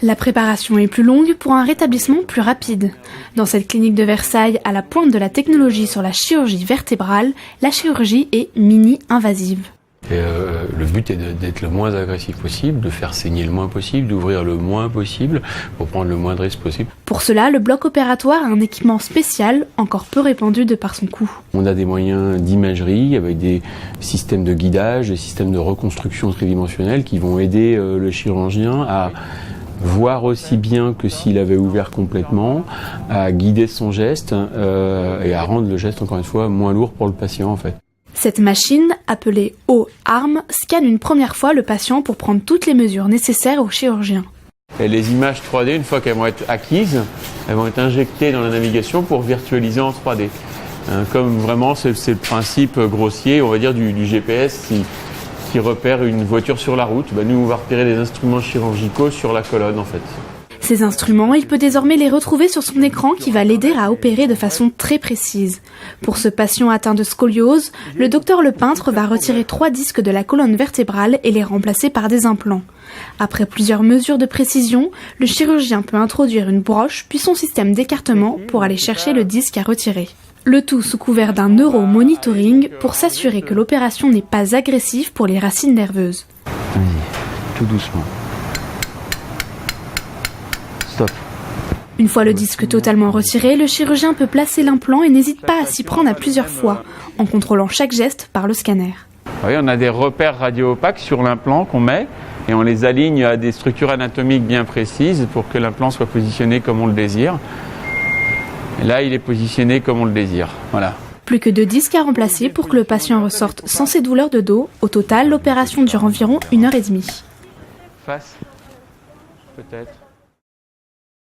La préparation est plus longue pour un rétablissement plus rapide. Dans cette clinique de Versailles, à la pointe de la technologie sur la chirurgie vertébrale, la chirurgie est mini-invasive. Le but est d'être le moins agressif possible, de faire saigner le moins possible, d'ouvrir le moins possible pour prendre le moins de risques possible. Pour cela, le bloc opératoire a un équipement spécial, encore peu répandu de par son coût. On a des moyens d'imagerie avec des systèmes de guidage, des systèmes de reconstruction tridimensionnelle qui vont aider le chirurgien à voir aussi bien que s'il avait ouvert complètement, à guider son geste et à rendre le geste, encore une fois, moins lourd pour le patient en fait. Cette machine, appelée O-arm, scanne une première fois le patient pour prendre toutes les mesures nécessaires au chirurgien. Et les images 3D, une fois qu'elles vont être acquises, elles vont être injectées dans la navigation pour virtualiser en 3D. Comme vraiment, c'est le principe grossier, on va dire, du GPS qui repère une voiture sur la route. Nous, on va repérer des instruments chirurgicaux sur la colonne, en fait. Ces instruments, il peut désormais les retrouver sur son écran qui va l'aider à opérer de façon très précise. Pour ce patient atteint de scoliose, le docteur Lepeintre va retirer 3 disques de la colonne vertébrale et les remplacer par des implants. Après plusieurs mesures de précision, le chirurgien peut introduire une broche puis son système d'écartement pour aller chercher le disque à retirer. Le tout sous couvert d'un neuromonitoring pour s'assurer que l'opération n'est pas agressive pour les racines nerveuses. Vas-y, tout doucement. Stop. Une fois le disque totalement retiré, le chirurgien peut placer l'implant et n'hésite pas à s'y prendre à plusieurs fois, en contrôlant chaque geste par le scanner. Oui, on a des repères radio-opaques sur l'implant qu'on met et on les aligne à des structures anatomiques bien précises pour que l'implant soit positionné comme on le désire. Et là, il est positionné comme on le désire. Voilà. Plus que 2 disques à remplacer pour que le patient ressorte sans ses douleurs de dos. Au total, l'opération dure environ 1h30. Face, peut-être.